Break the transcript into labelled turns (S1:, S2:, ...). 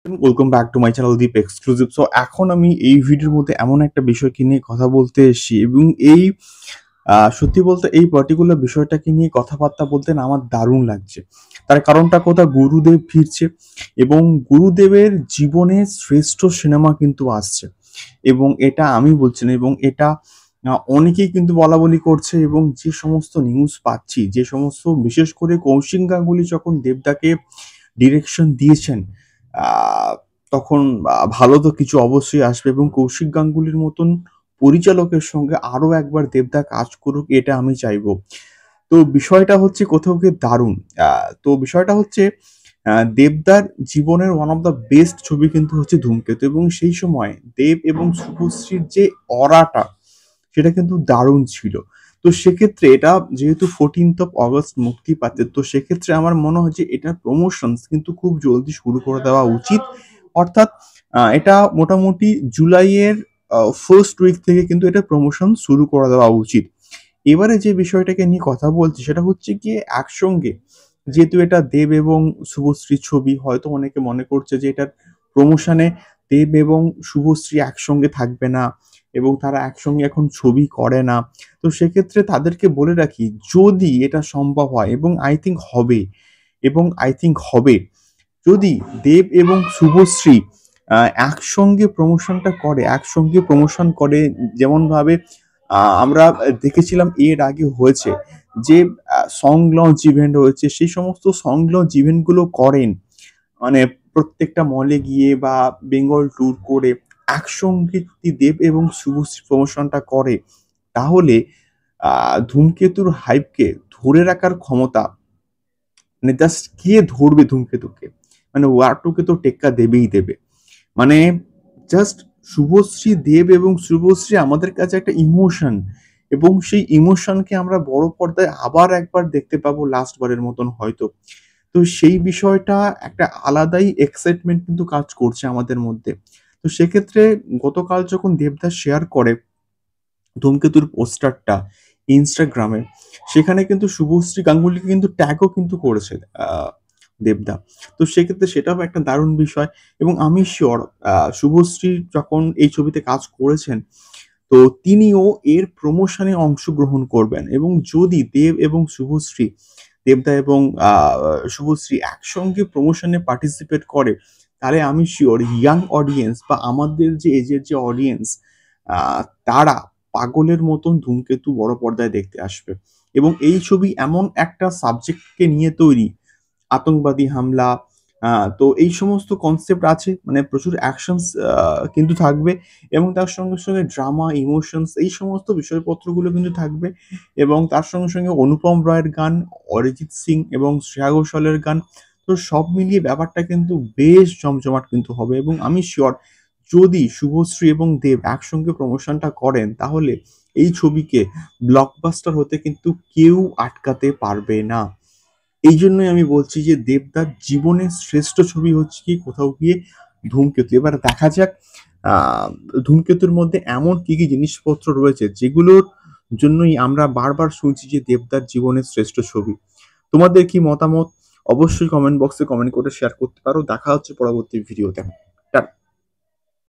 S1: Welcome back to my channel Deep exclusive. So এখন আমি এই ভিডিওর মধ্যে এমন একটা বিষয়কে নিয়ে কথা বলতে এসেছি এবং এই সত্যি বলতে এই পার্টিকুলার বিষয়টাকে নিয়ে কথাবার্তা বলতে না আমার দারুণ লাগছে। তার কারণটা কোথাও গুরুদেব ফিরছে এবং গুরুদেবের জীবনে শ্রেষ্ঠ সিনেমা কিন্তু আসছে এবং এটা আমি বলছি না, এবং এটা অনেকেই কিন্তু বলাবলি করছে এবং যে সমস্ত নিউজ পাচ্ছি, যে সমস্ত বিশেষ করে কৌশিক গাঙ্গুলি যখন দেবদাকে ডিরেকশন দিয়েছেন, আহ, তখন ভালো তো কিছু অবশ্যই আসবে এবং কৌশিক গাঙ্গুলির মতন পরিচালকের সঙ্গে আরো একবার দেবদা কাজ করুক, এটা আমি চাইবো। তো বিষয়টা হচ্ছে কোথাও গিয়ে দারুণ। তো বিষয়টা হচ্ছে দেবদার জীবনের ওয়ান অফ দ্য বেস্ট ছবি কিন্তু হচ্ছে ধূমকেতু, এবং সেই সময় দেব এবং শুভশ্রীর যে অরাটা সেটা কিন্তু দারুণ ছিল। তো সেক্ষেত্রে এটা যেহেতু 14th অগস্ট মুক্তি পাচ্ছে, তো সেক্ষেত্রে আমার মনে হয় যে এটার প্রমোশনস কিন্তু খুব জলদি শুরু করে দেওয়া উচিত। অর্থাৎ এটা মোটামুটি জুলাইয়ের ফার্স্ট উইক থেকে কিন্তু এটা প্রমোশন শুরু করে দেওয়া উচিত। এবারে যে বিষয়টাকে নিয়ে কথা বলছি সেটা হচ্ছে গিয়ে একসঙ্গে, যেহেতু এটা দেব এবং শুভশ্রীর ছবি, হয়তো অনেকে মনে করছে যে এটার প্রমোশনে দেব এবং শুভশ্রী একসঙ্গে থাকবে না এবং তারা একসঙ্গে এখন ছবি করে না। তো সেক্ষেত্রে তাদেরকে বলে রাখি, যদি এটা সম্ভব হয় এবং আই থিঙ্ক হবে, যদি দেব এবং শুভশ্রী একসঙ্গে প্রমোশন করে, যেমন ভাবে আমরা দেখেছিলাম এর আগে হয়েছে যে সং লঞ্চ ইভেন্ট হয়েছে, সেই সমস্ত সং লঞ্চ ইভেন্ট গুলো করেন, মানে প্রত্যেকটা মলে গিয়ে বা বেঙ্গল ট্যুর করে একসঙ্গে যদি দেব এবং শুভশ্রী প্রমোশনটা করে, তাহলে ধূমকেতুর হাইপকে ধরে রাখার ক্ষমতা, মানে জাস্ট কে ধরবে ধূমকেতুকে, মানে ওয়ার 2 কে তো টেক্কা দেবেই দেবে। মানে জাস্ট শুভশ্রী, দেব এবং শুভশ্রী আমাদের কাছে একটা ইমোশন, এবং সেই ইমোশনকে আমরা বড় পর্দায় আবার একবার দেখতে পাবো লাস্ট বারের মতন হয়তো। তো সেই বিষয়টা একটা আলাদাই এক্সাইটমেন্ট কিন্তু কাজ করছে আমাদের মধ্যে। তো সেক্ষেত্রে গতকাল যখন দেবদাস শেয়ার করে ধূমকেতুর পোস্টারটা ইনস্টাগ্রামে, সেখানে কিন্তু শুভশ্রী গাঙ্গুলিকে কিন্তু ট্যাগও কিন্তু করেছে দেবদা। তো সেক্ষেত্রে সেটাও একটা দারুণ বিষয়, এবং আমি শিওর শুভশ্রী যখন এই ছবিতে কাজ করেছেন, তো তিনিও এর প্রমোশনে অংশগ্রহণ করবেন, এবং যদি দেব এবং শুভশ্রী, দেবদা এবং শুভশ্রী একসঙ্গে প্রমোশনে পার্টিসিপেট করে, তাহলে আমি শিওর ইয়াং অডিয়েন্স বা আমাদের যে এজের যে অডিয়েন্স, তারা পাগলের মতন ধূমকেতু বড় পর্দায় দেখতে আসবে। এবং এই ছবি এমন একটা সাবজেক্টকে নিয়ে তৈরি, আতঙ্কবাদী হামলা, তো এই সমস্ত কনসেপ্ট আছে, মানে প্রচুর অ্যাকশনস কিন্তু থাকবে, এবং তার সঙ্গে সঙ্গে ড্রামা, ইমোশনস, এই সমস্ত বিষয়পত্রগুলো কিন্তু থাকবে, এবং তার সঙ্গে সঙ্গে অনুপম রায়ের গান, অরিজিৎ সিং এবং শ্রেয়া ঘোষালের গান। তো সব মিলিয়ে ব্যাপারটা কিন্তু বেশ জমজমাট কিন্তু হবে, এবং আমি শিওর যদি শুভশ্রী এবং দেব একসঙ্গে প্রমোশনটা করেন, তাহলে এই ছবিকে ব্লকবাস্টার হতে কিন্তু কেউ আটকাতে পারবে না। এই জন্যই আমি বলছি যে দেবদার জীবনের শ্রেষ্ঠ ছবি হচ্ছে কি কোথাও গিয়ে ধূমকেতু। এবার দেখা যাক আহ ধূমকেতুর মধ্যে এমন কি কি জিনিসপত্র রয়েছে যেগুলোর জন্যই আমরা বারবার শুনছি যে দেবদার জীবনের শ্রেষ্ঠ ছবি। তোমাদের কি মতামত? অবশ্যই কমেন্ট বক্সে কমেন্ট করে শেয়ার করতে পারো। দেখা হচ্ছে পরবর্তী ভিডিওতে।